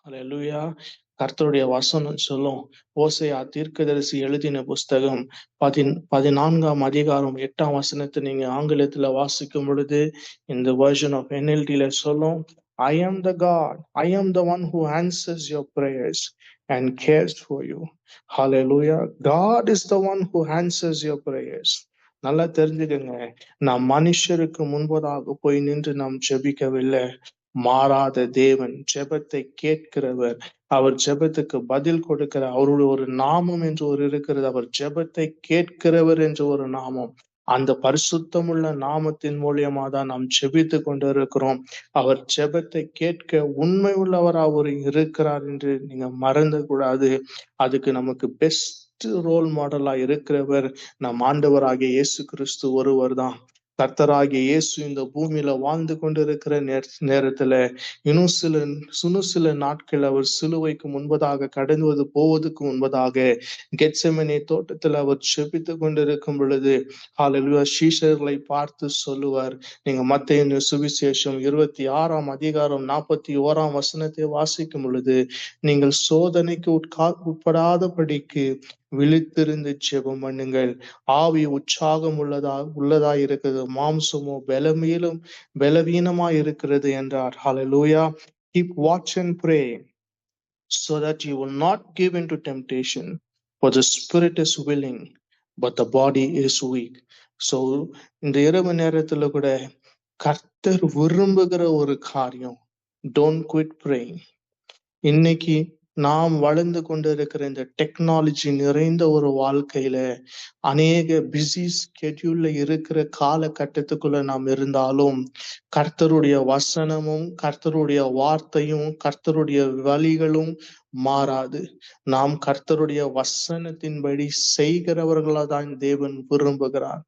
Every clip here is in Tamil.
அல்லேலூயா. கர்த்தருடைய வசனம் சொல்லும். ஓசையா தீர்க்கதரிசி எழுதின புஸ்தகம் 14ஆம் அதிகாரம் 8ஆம் வசனத்தை நீங்க ஆங்கிலத்துல வாசிக்கும் பொழுது, இந்த வெர்ஷன் ஆஃப் NLT சொல்லும், I am the God. I am the one who answers your prayers and cares for you. Hallelujah. God is the one who answers your prayers. நல்லா தெரிஞ்சுக்கங்க, நாம் மனுஷருக்கு முன்பதாக போய் நின்று நாம் ஜெபிக்கவில்லை. மாறாத தேவன், ஜெபத்தை கேட்கிறவர், அவர் ஜெபத்துக்கு பதில் கொடுக்கிறார். அவருடைய ஒரு நாமம் என்று ஒரு இருக்கிறது. அவர் ஜெபத்தை கேட்கிறவர் என்ற ஒரு நாமம். அந்த பரிசுத்தமுள்ள நாமத்தின் மூலியமா தான் நாம் ஜெபித்து கொண்டிருக்கிறோம். அவர் ஜெபத்தை கேட்க உண்மை உள்ளவர் அவர் இருக்கிறார் என்று நீங்க மறந்து கூடாது. அதுக்கு நமக்கு பெஸ்ட் ரோல் மாடலா இருக்கிறவர் நம் ஆண்டவராகிய இயேசு கிறிஸ்து ஒருவர் தான். கர்த்தராகிய இயேசு இந்த பூமியில வாழ்ந்து கொண்டிருக்கிற நேரத்துல இன்னும் சில நாட்கள் அவர் சிலுவைக்கு முன்பதாக கடந்து போவதற்கு முன்பதாக கெத்செமனே தோட்டத்துல அவர் ஜெபித்து கொண்டிருக்கும் பொழுது ஹல்லேலூயா சீஷர்களை பார்த்து சொல்லுவார். நீங்க மத்தேயு சுவிசேஷம் 26ஆம் அதிகாரம் 41ஆம் வசனத்தை வாசிக்கும் பொழுது, நீங்கள் சோதனைக்கு உட்படாதபடிக்கு விழித்திருந்து ஜெபம் பண்ணுங்கள். ஆவி உற்சாகம் உள்ளதா இருக்கிறது, மாம்சமோ பலவீனமா இருக்கிறது என்றார். ஹல்லேலூயா. Keep watch and pray so that you will not give into temptation, for the spirit is willing but the body is weak. So இந்த இரவு நேரத்துல கூட கர்த்தர் விரும்புகிற ஒரு காரியம், don't quit praying. இன்னைக்கு நாம் வளர்ந்து கொண்டிருக்கிற இந்த டெக்னாலஜி நிறைந்த ஒரு வாழ்க்கையில அநேக பிஸி ஸ்கெட்யூல்ல இருக்கிற காலகட்டத்துக்குள்ள நாம் இருந்தாலும் கர்த்தருடைய வசனமும் கர்த்தருடைய வார்த்தையும் கர்த்தருடைய வழிகளும் மாறாது. நாம் கர்த்தருடைய வசனத்தின்படி செய்கிறவர்களா தான் தேவன் விரும்புகிறார்.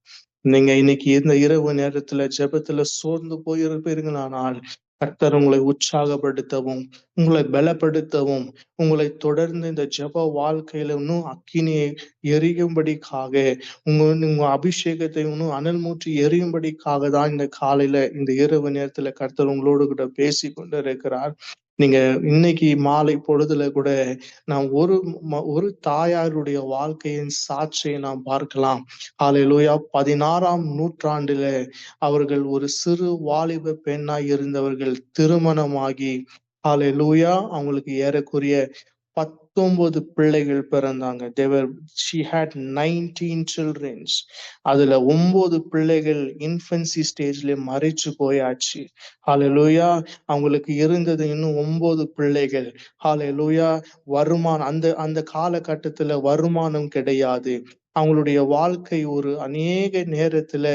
நீங்க இன்னைக்கு இந்த இரவு நேரத்துல ஜெபத்துல சோர்ந்து போயிருப்பீர்களானால் கர்த்தர் உங்களை உற்சாகப்படுத்தவும் உங்களை பலப்படுத்தவும் உங்களை தொடர்ந்து இந்த ஜெப வாழ்க்கையில இன்னும் அக்கினியை எரியும்படிக்காக உங்க அபிஷேகத்தை இன்னும் அனல் மூற்றி எரியும்படிக்காக தான் இந்த காலையில இந்த இரவு நேரத்துல கர்த்தர் உங்களோடு கூட பேசி கொண்டு இருக்கிறார். நீங்க இன்னைக்கு மாலை பொழுதுல கூட நாம் ஒரு தாயாருடைய வாழ்க்கையின் சாட்சியை நாம் பார்க்கலாம். ஹல்லேலூயா. 16ஆம் நூற்றாண்டுல அவர்கள் ஒரு சிறு வாலிப பெண்ணாய் இருந்தவர்கள் திருமணமாகி ஹல்லேலூயா அவங்களுக்கு ஏறக்குறைய 19 பிள்ளைகள் பிறந்தாங்க. She had 19 children. அதுல 9 பிள்ளைகள் இன்ஃபன்சி ஸ்டேஜ்ல மரிச்சு போயாச்சு. ஹல்லேலூயா. அவங்களுக்கு இருந்தது இன்னும் 9 பிள்ளைகள். ஹல்லேலூயா. வருமானம் அந்த காலகட்டத்துல வருமானம் கிடையாது. அவங்களுடைய வாழ்க்கை ஒரு அநேக நேரத்துல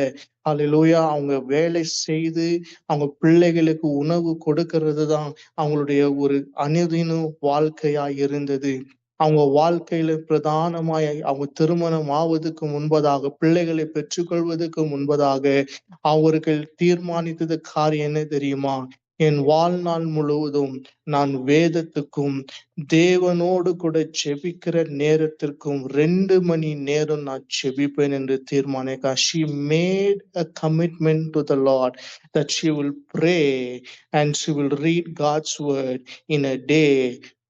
ஹல்லேலூயா அவங்க வேலை செய்து அவங்க பிள்ளைகளுக்கு உணவு கொடுக்கிறது தான் அவங்களுடைய ஒரு அனுதின வாழ்க்கையா இருந்தது. அவங்க வாழ்க்கையில பிரதானமாய் அவங்க திருமணம் ஆவதற்கு முன்பதாக பிள்ளைகளை பெற்றுக்கொள்வதற்கு முன்பதாக அவர்கள் தீர்மானித்தது காரியம் என்ன தெரியுமா? என் வாழ்நாள் முழுவதும் நான் வேதத்துக்கும் தேவனோடு கூட ஜெபிக்கிற நேரத்திற்கும் 2 மணி நேரம் நான் ஜெபிப்பேன் என்று தீர்மானிக்க. She made a commitment to the Lord that she will pray and she will read God's word in a day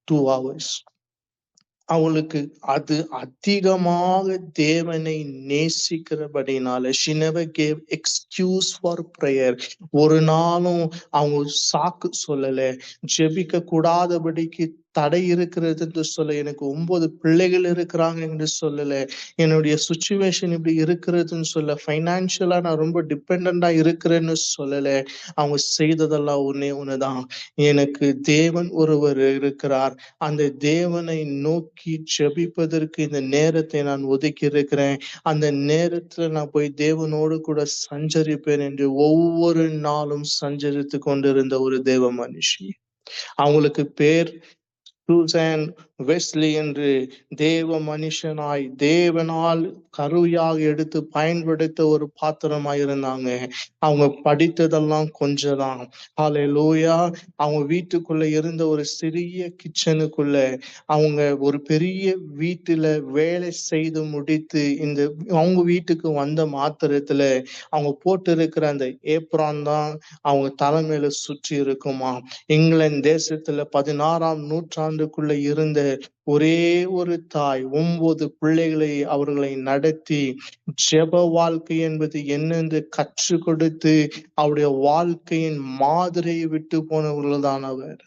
2 hours. அவளுக்கு அது அதிகமாக தேவனை நேசிக்கிறபடினால she never gave excuse for prayer. ஒரு நாளும் அவங்க சாக்கு சொல்லல. ஜெபிக்க கூடாதபடிக்கு தடை இருக்கிறது என்று சொல்ல, எனக்கு 9 பிள்ளைகள் இருக்கிறாங்க என்று சொல்லல, என்னுடைய சுச்சுவேஷன் இப்படி இருக்கிறதுன்னு சொல்ல, பைனான்சியலா நான் ரொம்ப டிபெண்டா இருக்கிறேன்னு சொல்லல. அவங்க செய்ததெல்லாம் ஒண்ணுதான், எனக்கு தேவன் ஒருவர் இருக்கிறார், அந்த தேவனை நோக்கி ஜெபிப்பதற்கு இந்த நேரத்தை நான் ஒதுக்கி இருக்கிறேன், அந்த நேரத்துல நான் போய் தேவனோடு கூட சஞ்சரிப்பேன் என்று ஒவ்வொரு நாளும் சஞ்சரித்து கொண்டிருந்த ஒரு தேவ மனுஷி. அவங்களுக்கு பேர் சூசான் வெஸ்லி என்று தேவ மனுஷனாய் தேவனால் கருவியாக எடுத்து பயன்படுத்த ஒரு பாத்திரமாய் இருந்தாங்க. அவங்க படித்ததெல்லாம் கொஞ்சம் தான். ஹalleluya. அவங்க வீட்டுக்குள்ள இருந்த ஒரு சிறிய கிச்சனுக்குள்ள அவங்க ஒரு பெரிய வீட்டுல வேலை செய்து முடித்து இந்த அவங்க வீட்டுக்கு வந்த மாத்திரத்துல அவங்க போட்டு இருக்கிற அந்த ஏப்ரான் தான் அவங்க தலைமையில சுற்றி இருக்குமா. இங்கிலாந்து தேசத்துல 16ஆம் நூற்றாண்டுக்குள்ள இருந்த ஒரே ஒரு தாய் 9 பிள்ளைகளை அவர்களை நடத்தி ஜெப வாழ்க்கை என்பது என்னென்று கற்றுக் கொடுத்து அவருடைய வாழ்க்கையின் மாதிரியை விட்டு போனவர்கள் தான் அவர்.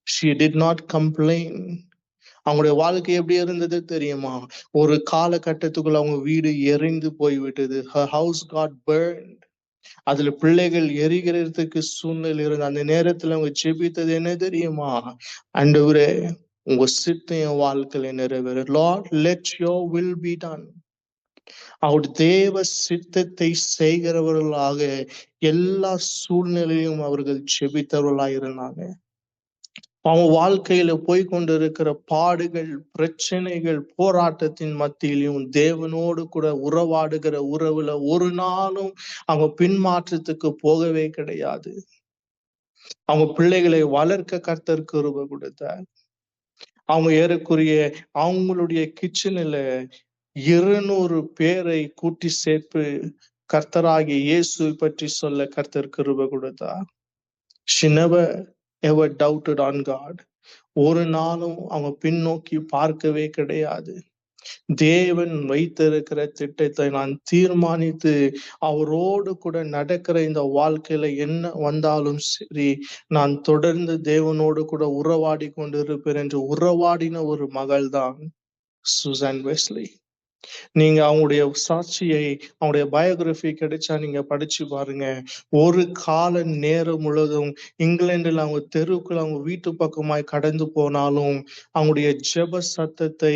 She did not complain. அவங்களுடைய வாழ்க்கை எப்படி இருந்தது தெரியுமா? ஒரு காலகட்டத்துக்குள்ள அவங்க வீடு எரிந்து போய்விட்டது. Her house got burned. அதுல பிள்ளைகள் எரிகிறதுக்கு சூழ்நிலை இருந்த அந்த நேரத்துல அவங்க ஜெபித்தது என்ன தெரியுமா? ஆண்டவரே, உங்க சித்தம் என் வாழ்க்கையில நிறைவேறு. Lord, let your will be done. அவர் தேவ சித்தத்தை செய்கிறவர்களாக எல்லா சூழ்நிலையும் அவர்கள் ஜெபித்தவர்களாக இருந்தாங்க. அவங்க வாழ்க்கையில போய்கொண்டிருக்கிற பாடுகள், பிரச்சனைகள், போராட்டத்தின் மத்தியிலும் தேவனோடு கூட உறவாடுகிற உறவுல ஒரு நாளும் அவங்க பின்மாற்றத்துக்கு போகவே கிடையாது. அவங்க பிள்ளைகளை வளர்க்க கர்த்தர் கிருபை கொடுத்தார். அவங்க ஏறக்குறைய அவங்களுடைய கிச்சனில 200 பேரை கூட்டி சேர்த்து கர்த்தராகிய இயேசு பற்றி சொல்ல கர்த்தர் கிருபை கொடுத்தார். She never ever doubted on God. ஒரு நாளும் அவங்க பின்னோக்கி பார்க்கவே கிடையாது. தேவன் வைத்திருக்கிற திட்டத்தை நான் தீர்மானித்து அவரோடு கூட நடக்கிற இந்த வாழ்க்கையில என்ன வந்தாலும் சரி, நான் தொடர்ந்து தேவனோடு கூட உறவாடி கொண்டிருப்பேன் என்று உறவாடின ஒரு மகள் தான் சூசன் வெஸ்லி. நீங்க அவங்களுடைய சாட்சியை, அவங்களுடைய பயோகிராபி கிடைச்சா நீங்க படிச்சு பாருங்க. ஒரு கால நேரம் முழுவதும் இங்கிலாந்துல அவங்க தெருவுக்குள்ள அவங்க வீட்டு பக்கமாய் கடந்து போனாலும் அவங்களுடைய ஜெப சத்தத்தை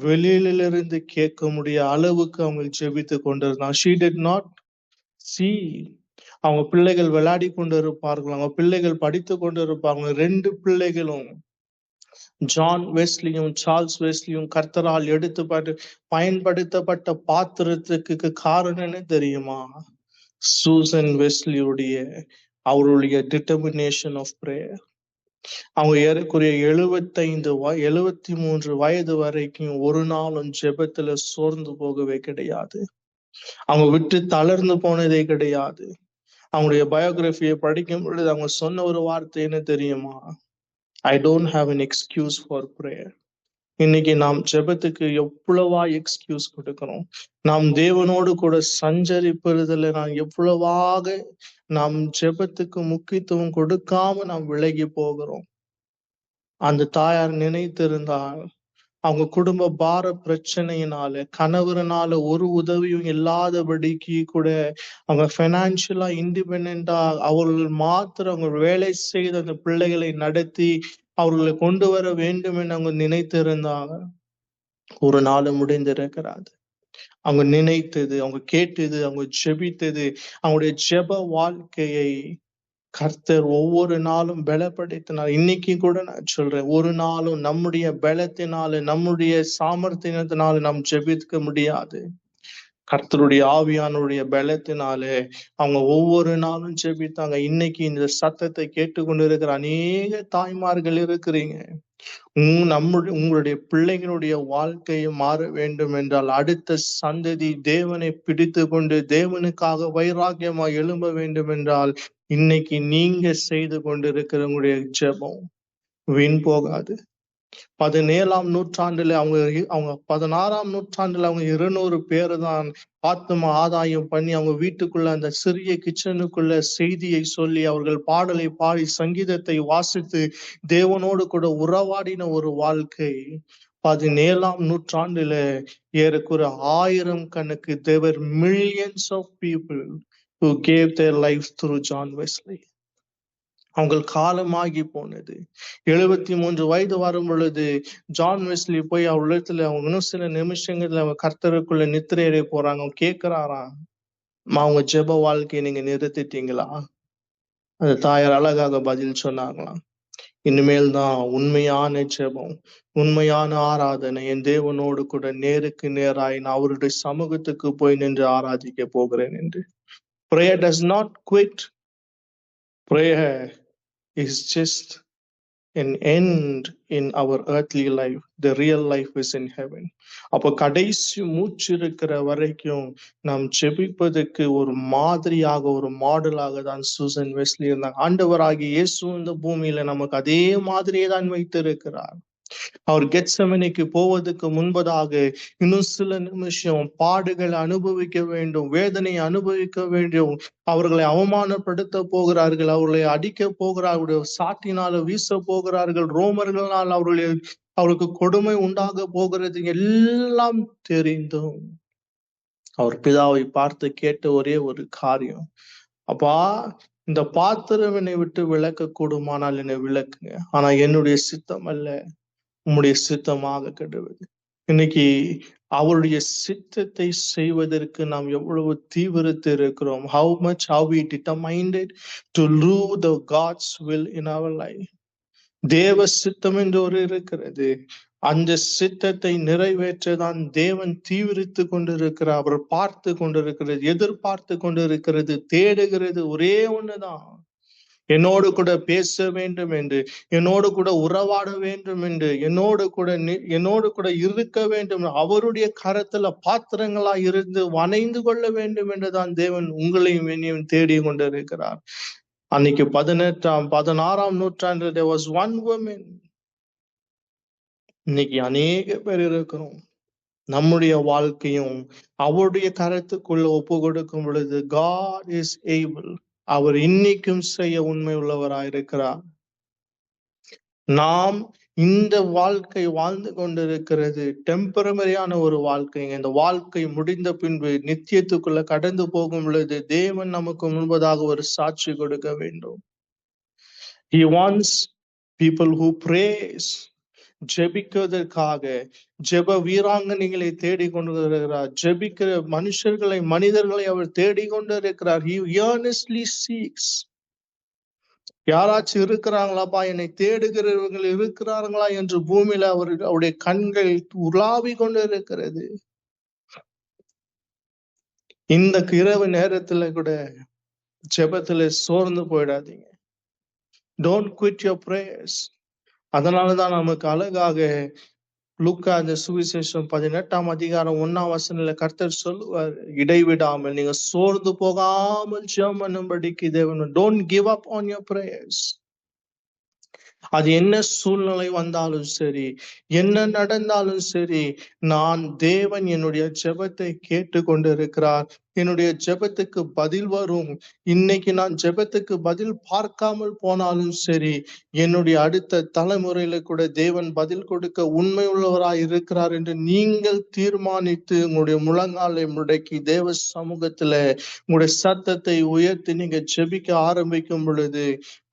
வெளியிலிருந்து கேட்க முடிய அளவுக்கு அவங்க ஜெபித்து கொண்டிருந்தாங்க. She did not see. அவங்க பிள்ளைகள் விளையாடி கொண்டு இருப்பார்கள், அவங்க பிள்ளைகள் படித்து கொண்டு இருப்பாங்க. 2 பிள்ளைகளும் ஜான் வெஸ்லியும் சார்ல்ஸ் வெஸ்லியும் கர்த்தரால் பயன்படுத்தப்பட்ட பாத்திரத்துக்கு காரணம் என்ன தெரியுமா? சூசன் வெஸ்லியுடைய அவருடைய டிட்டர்மினேஷன் ஆஃப் பிரேயர். அவங்க ஏறக்குறைய 73 வயது வரைக்கும் ஒரு நாளும் ஜெபத்துல சோர்ந்து போகவே கிடையாது. அவங்க விட்டு தளர்ந்து போனதே கிடையாது. அவங்களுடைய பயோகிராபியை படிக்கும் பொழுது அவங்க சொன்ன ஒரு வார்த்தை என்ன தெரியுமா? I don't have an excuse for prayer. இன்னைக்கு நாம் ஜெபத்துக்கு எவ்வளவா எக்ஸ்கியூஸ் கொடுக்கிறோம். நாம் தேவனோடு கூட சஞ்சரிப்பதில் நாம் எவ்வளவாக நாம் ஜெபத்துக்கு முக்கியத்துவம் கொடுக்காம நாம் விலகி போகிறோம். அந்த தாயார் நினைத்திருந்தால் அவங்க குடும்ப பார பிரச்சனையினால கணவரனால ஒரு உதவியும் இல்லாதபடிக்கு கூட அவங்க பைனான்சியலா இண்டிபெண்டா அவர்கள் மாத்திரம் அவங்க வேலை செய்து அந்த பிள்ளைகளை நடத்தி அவர்களை கொண்டு வர வேண்டும் என்று அவங்க நினைத்திருந்தாங்க. ஒரு நாள் முடிந்திருக்கிறாது. அவங்க நினைத்தது, அவங்க கேட்டது, அவங்க ஜெபித்தது, அவங்களுடைய ஜெப வாழ்க்கையை கர்த்தர் ஒவ்வொரு நாளும் பலப்படுத்தினார். இன்னைக்கு கூட நான் சொல்றேன், ஒரு நாளும் நம்முடைய பலத்தினால நம்முடைய சாமர்த்தியத்தினால நாம் ஜெபிக்க முடியாது. கர்த்தருடைய ஆவியானுடைய பலத்தினாலே அவங்க ஒவ்வொரு நாளும் ஜெபித்தாங்க. இன்னைக்கு இந்த சத்தத்தை கேட்டுக்கொண்டிருக்கிற அநேக தாய்மார்கள் இருக்கிறீங்க. உங்களுடைய பிள்ளைகளுடைய வாழ்க்கையை மாற வேண்டும் என்றால் அடுத்த சந்ததி தேவனை பிடித்து கொண்டு தேவனுக்காக வைராக்கியமாக எழும்ப வேண்டும் என்றால் இன்னைக்கு நீங்க செய்து கொண்டிருக்கிற உங்களுடைய ஜெபம் வீண் போகாது. 17ஆம் நூற்றாண்டுல அவங்க 16ஆம் நூற்றாண்டுல அவங்க 200 பேரு தான் ஆத்ம ஆதாயம் பண்ணி அவங்க வீட்டுக்குள்ள அந்த சிறிய கிச்சனுக்குள்ள செய்தியை சொல்லி அவர்கள் பாடலை பாடி சங்கீதத்தை வாசித்து தேவனோடு கூட உறவாடின ஒரு வாழ்க்கை 17ஆம் நூற்றாண்டுல ஏறக்குறைய 1000 கணக்கு there were millions of people who gave their lives through John Wesley. அவங்க காலமாகி போனது. 73 வயது வரும் பொழுது ஜான் வெஸ்லி போய் அவளிடத்துல அவங்க இன்னும் சில நிமிஷங்கள்ல அவங்க கர்த்தருக்குள்ள நித்திரையடைய போறாங்க. அவங்க கேட்கிறாராம், அவங்க ஜெப வாழ்க்கையை நீங்க நிறுத்திட்டீங்களா? அந்த தாயார் அழகாக பதில் சொன்னாங்களாம், இனிமேல் தான் உண்மையான ஜெபம், உண்மையான ஆராதனை என் தேவனோடு கூட நேருக்கு நேராய் நான் அவருடைய சமூகத்துக்கு போய் நின்று ஆராதிக்க போகிறேன் என்று. Prayer does not quit. Prayer is just an end in our earthly life. The real life is in heaven. அப்ப கடைசி மூச்சு இருக்கிற வரைக்கும் நாம் ஜெபிப்பதற்கு ஒரு மாதிரியாக, ஒரு மாடலாக தான் சூசன் வெஸ்லி இருந்தாங்க. ஆண்டவராகிய இயேசு இந்த பூமியில நமக்கு அதே மாதிரியே தான் வைத்திருக்கிறார். அவர் கெத்செமனேக்கு போவதற்கு முன்பதாக இன்னும் சில நிமிஷம் பாடுகளை அனுபவிக்க வேண்டும், வேதனையை அனுபவிக்க வேண்டும். அவர்களை அவமானப்படுத்த போகிறார்கள், அவர்களை அடிக்க போகிறார்கள், சாட்டினால வீச போகிறார்கள், ரோமர்களால் அவருக்கு கொடுமை உண்டாக போகிறது எல்லாம் தெரிந்தும் அவர் பிதாவை பார்த்து கேட்ட ஒரே ஒரு காரியம், அப்பா இந்த பாத்திரம் என்னை விட்டு விலக்க கூடுமானால் என்னை விலக்குங்க, ஆனா என்னுடைய சித்தம் அல்ல, உம்முடைய சித்தமாக கெடுவது. இன்னைக்கு அவருடைய சித்தத்தை செய்வதற்கு நாம் எவ்வளவு தீவிரத்து இருக்கிறோம். How much are we determined to do the God's will in our life? தேவ சித்தம் என்று ஒரு இருக்கிறது. அந்த சித்தத்தை நிறைவேற்றதான் தேவன் தீவிரித்து கொண்டிருக்கிறார். அவர் பார்த்து கொண்டிருக்கிறது, எதிர்பார்த்து கொண்டிருக்கிறது, தேடுகிறது ஒரே ஒண்ணுதான், என்னோடு கூட பேச வேண்டும் என்று, என்னோடு கூட உறவாட வேண்டும் என்று, என்னோடு கூட இருக்க வேண்டும், அவருடைய கரத்துல பாத்திரங்களா இருந்து வணைந்து கொள்ள வேண்டும் என்றுதான் தேவன் உங்களையும் என்னையும் தேடி கொண்டிருக்கிறார். அன்னைக்கு 16ஆம் நூற்றாண்டு there was one woman. இன்னைக்கு அநேக பேர் இருக்கிறோம். நம்முடைய வாழ்க்கையும் அவருடைய கரத்துக்குள்ள ஒப்பு கொடுக்கும் பொழுது God is able. அவர் இன்னைக்கும் செய்ய உண்மை உள்ளவராயிருக்கிறார். நாம் இந்த வாழ்க்கை வாழ்ந்து கொண்டிருக்கிறது டெம்பரரியான ஒரு வாழ்க்கை. இந்த வாழ்க்கை முடிந்த பின்பு நித்தியத்துக்குள்ள கடந்து போகும் பொழுது தேவன் நமக்கு முன்பதாக ஒரு சாட்சி கொடுக்க வேண்டும். He wants people who prays. ஜெபிக்கிறதற்காக ஜெப வீராங்கனைகளை தேடிக்கொண்டிருக்கிறார். ஜெபிக்கிற மனிதர்களை அவர் தேடிக்கொண்டிருக்கிறார். He earnestly seeks. யாராச்சும் இருக்கிறாங்களாப்பா, என்னை தேடுகிறவர்கள் இருக்கிறார்களா என்று பூமியில அவருடைய கண்கள் உலாவி கொண்டு இருக்கிறது. இந்த இரவு நேரத்துல கூட ஜெபத்துல சோர்ந்து போயிடாதீங்க. Don't quit your prayers. அதனாலதான் நமக்கு அழகாக லூக்கா அந்த சுவிசேஷம் 18ஆம் அதிகாரம் 1ஆம் வசனத்துல கர்த்தர் சொல்லுவார், இடைவிடாமல் நீங்க சோர்ந்து போகாமல் ஜெபம் பண்ணும்படிக்கு தேவன். Don't give up on your prayers. அது என்ன சூழ்நிலை வந்தாலும் சரி, என்ன நடந்தாலும் சரி, தேவன் என்னுடைய ஜெபத்தை கேட்டு கொண்டிருக்கிறார், என்னுடைய ஜெபத்துக்கு பதில் வரும். இன்னைக்கு நான் ஜெபத்துக்கு பதில் பார்க்காமல் போனாலும் சரி, என்னுடைய அடுத்த தலைமுறையில கூட தேவன் பதில் கொடுக்க உண்மை உள்ளவராய் இருக்கிறார் என்று நீங்கள் தீர்மானித்து உங்களுடைய முழங்காலை முடக்கி தேவ சமூகத்துல உங்களுடைய சத்தத்தை உயர்த்தி நீங்க ஜெபிக்க ஆரம்பிக்கும் பொழுது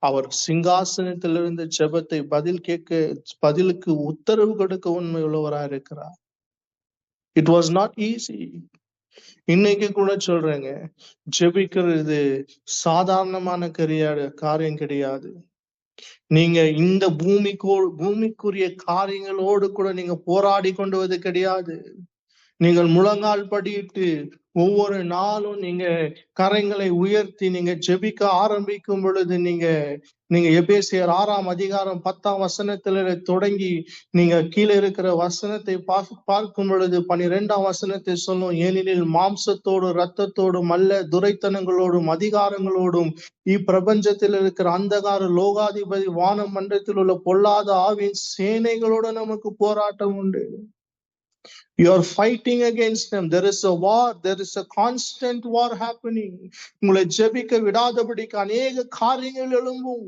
அவர் சிங்காசனத்திலிருந்து ஜெபத்தை பதிலுக்கு உத்தரவு கொடுக்க உண்மை உள்ளவராய் இருக்கிறார். It was not easy. இன்னைக்கு கூட சொல்றேங்க, ஜெபிக்கிறது சாதாரணமான காரியம் கிடையாது. நீங்க இந்த பூமிக்குரிய காரியங்களோடு கூட நீங்க போராடி கொண்டு கிடையாது. நீங்கள் முழங்கால் படியிட்டு ஒவ்வொரு நாளும் நீங்க கரங்களை உயர்த்தி நீங்க ஜெபிக்க ஆரம்பிக்கும் பொழுது நீங்க எபேசியர் 6ஆம் அதிகாரம் 10ஆம் வசனத்துல தொடங்கி நீங்க கீழே இருக்கிற வசனத்தை பார்க்கும் பொழுது 12ஆம் வசனத்தை சொல்லும், ஏனெனில் மாம்சத்தோடு இரத்தத்தோடும் அல்ல, துரைத்தனங்களோடும் அதிகாரங்களோடும் இப்பிரபஞ்சத்தில் இருக்கிற அந்தகார லோகாதிபதி வான மண்டலத்தில் உள்ள பொல்லாத ஆவியின் சேனைகளோட நமக்கு போராட்டம் உண்டு. You are fighting against them. There is a war. There is a constant war happening. உங்களை ஜெபிக்க விடாதபடிக்கு அநேக காரியங்கள் எழும்பும்.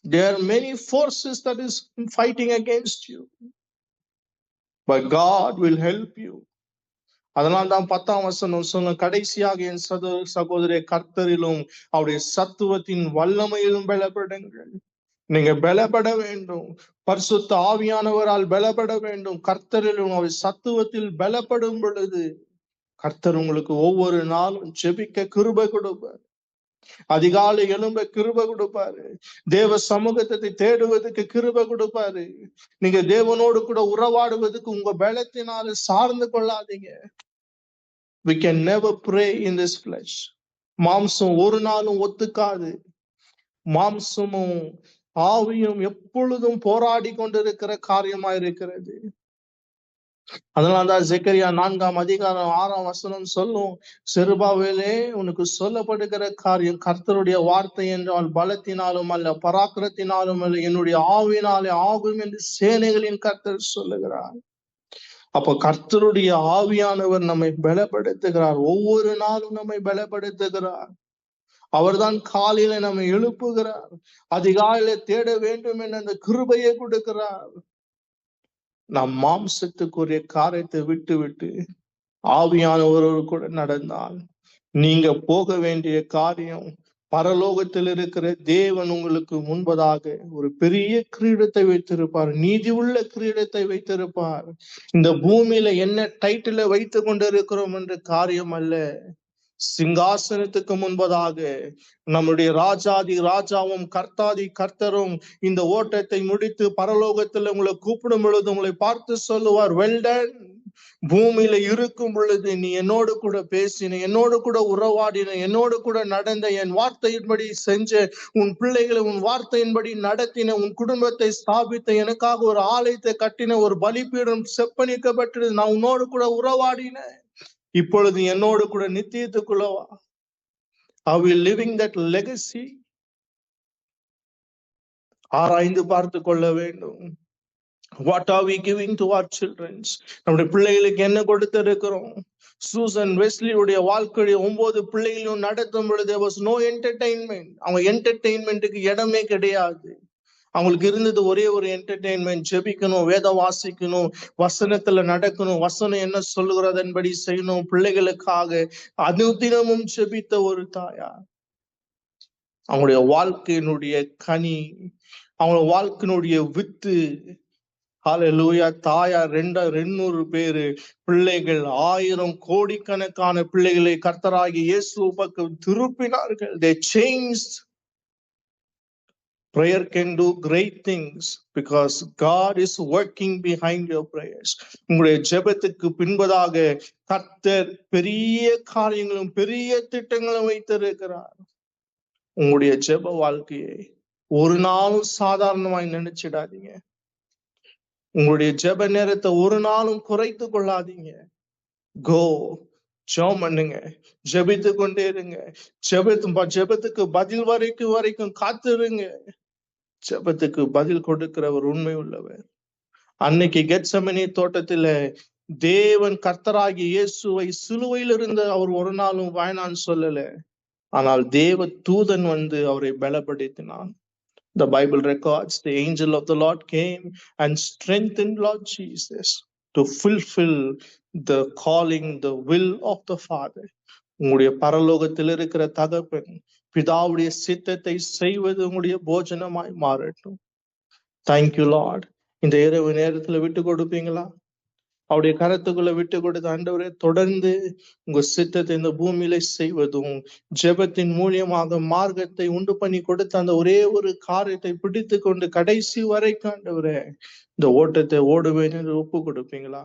There are many forces that is fighting against you. But God will help you. அதனால்தான் 10ஆம் வசனம் சொன்ன, கடைசியாக என் சகோதரே கர்த்தரிலும் அவருடைய சத்துவத்தின் வல்லமையிலும் பலப்படுங்கள். நீங்க பலப்பட வேண்டும். பரிசுத்த ஆவியானவரால் பலப்பட வேண்டும். கர்த்தரிலும் அவர் சத்துவத்தில் பலப்படும் பொழுது கர்த்தர் உங்களுக்கு ஒவ்வொரு நாளும் ஜெபிக்க கிருபை கொடுப்பார். அதிகாலை எழும்ப கிருபை கொடுப்பாரு. தேவ சமூகத்தை தேடுவதற்கு கிருபை கொடுப்பாரு. நீங்க தேவனோடு கூட உறவாடுவதற்கு உங்க பலத்தினால சார்ந்து கொள்ளாதீங்க. We can never pray in this flesh. மாம்சம் ஒரு நாளும் ஒத்துக்காது. மாம்சமும் ஆவியும் எப்பொழுதும் போராடி கொண்டிருக்கிற காரியமா இருக்கிறது. அதனால்தான் செக்கரியா 4ஆம் அதிகாரம் 6ஆம் வசனம் சொல்லும், செருபாவேலே உனக்கு சொல்லப்படுகிற காரியம் கர்த்தருடைய வார்த்தை என்றால் பலத்தினாலும் அல்ல, பராக்கிரத்தினாலும் அல்ல, என்னுடைய ஆவியினாலே ஆகும் என்று சேனைகளின் கர்த்தர் சொல்லுகிறார். அப்ப கர்த்தருடைய ஆவியானவர் நம்மை பலப்படுத்துகிறார். ஒவ்வொரு நாளும் நம்மை பலப்படுத்துகிறார். அவர்தான் காலையில நம்மை எழுப்புகிறார். அதிகாலையில தேட வேண்டும் என்ற அந்த கிருபையை கொடுக்கிறார். நம் மாம்சத்துக்குரிய காரியத்தை விட்டு விட்டு ஆவியானவரோடு கூட நடந்தால் நீங்க போக வேண்டிய காரியம், பரலோகத்தில் இருக்கிற தேவன் உங்களுக்கு முன்பதாக ஒரு பெரிய கிரீடத்தை வைத்திருப்பார். நீதி உள்ள கிரீடத்தை வைத்திருப்பார். இந்த பூமியில என்ன டைட்டில வைத்து கொண்டிருக்கிறோம் என்ற காரியம் அல்ல. சிங்காசனத்துக்கு முன்பதாக நம்முடைய ராஜாதி ராஜாவும் கர்த்தாதி கர்த்தரும் இந்த ஓட்டத்தை முடித்து பரலோகத்தில் உங்களை கூப்பிடும் பொழுது உங்களை பார்த்து சொல்லுவார், வெல் டன். பூமியில இருக்கும் பொழுது நீ என்னோடு கூட பேசின, என்னோடு கூட உறவாடின, என்னோடு கூட நடந்த, என் வார்த்தையின்படி செஞ்ச, உன் பிள்ளைகளை உன் வார்த்தையின்படி நடத்தின, உன் குடும்பத்தை ஸ்தாபித்த, எனக்காக ஒரு ஆலயத்தை கட்டின, ஒரு பலிபீடம் செப்பனிக்கப்பட்டது, நான் உன்னோடு கூட உறவாடினேன். இப்பொழுது என்னோடு கூட நித்தியத்துக்குள்ளவா? Are we living that legacy? ஆராய்ந்து பார்த்து கொள்ள வேண்டும். What are we giving to our children? நம்முடைய பிள்ளைகளுக்கு என்ன கொடுத்திருக்கிறோம்? சூசன் வெஸ்லியுடைய வாழ்க்கையுடைய 9 பிள்ளைகளும் நடத்தும் பொழுது there was no entertainment. அவங்க என்டர்டெயின்மெண்ட்டுக்கு இடமே கிடையாது. அவங்களுக்கு இருந்தது ஒரே ஒரு என்டர்டெயின்மெண்ட், ஜெபிக்கணும், வேதம் வாசிக்கணும், வசனத்துல நடக்கணும், வசனம் என்ன சொல்லுகிறதன்படி செய்யணும், பிள்ளைகளுக்காக அனுதினமும் ஜெபித்த ஒரு தாயார். அவங்களுடைய வாழ்க்கையினுடைய கனி, அவங்களோட வாழ்க்கையினுடைய வித்து. ஹல்லேலூயா. தாயார் 200 பேரு பிள்ளைகள், 1000 கோடிக்கணக்கான பிள்ளைகளை கர்த்தராகிய இயேசு பக்கம் திருப்பினார்கள். They changed. Prayer can do great things because God is working behind your prayers. உங்களுடைய ஜெபத்துக்கு பின்பதாக கர்த்தர் பெரிய காரியங்களும் பெரிய திட்டங்களும் வைத்திருக்கிறார். உங்களுடைய ஜெப வாழ்க்கையை ஒரு நாளும் சாதாரணமாய் நினைச்சிடாதீங்க. உங்களுடைய ஜெப நேரத்தை ஒரு நாளும் குறைத்து கொள்ளாதீங்க. கோ ஜெபம் பண்ணுங்க, ஜெபித்து கொண்டே இருங்க. ஜெபத்துக்கு பதில் வரைக்கும் காத்திருங்க. ஜெபத்துக்கு பதில் கொடுக்கிறவர் உண்மை உள்ளவர். அன்னைக்கு கெத்செமனே தோட்டத்துல தேவன் கர்த்தராகிய இயேசுவை சிலுவையில் இருந்து அவர் ஒரு நாளும் வேணான்னு சொல்லல. ஆனால் தேவ தூதன் வந்து அவரை பலப்படுத்தினான். The Bible records the angel of the Lord came and strengthened Lord Jesus to fulfill the calling, the will of the Father. உங்களுடைய பரலோகத்தில் இருக்கிற தகப்பன் பிதாவுடைய சித்தத்தை செய்வது உங்களுடைய போஜனமாய் மாறட்டும். Thank you Lord. இந்த இரவு நேரத்துல விட்டு கொடுப்பீங்களா? அவருடைய கரத்துக்குள்ள விட்டு கொடுத்த ஆண்டவரே, தொடர்ந்து உங்க சித்தத்தை இந்த பூமியில செய்வதும், ஜெபத்தின் மூலியமாக மார்க்கத்தை உண்டு பண்ணி கொடுத்த அந்த ஒரே ஒரு காரியத்தை பிடித்து கொண்டு கடைசி வரைக்கும் ஆண்டவரே இந்த ஓட்டத்தை ஓடுவேன் என்று ஒப்பு கொடுப்பீங்களா?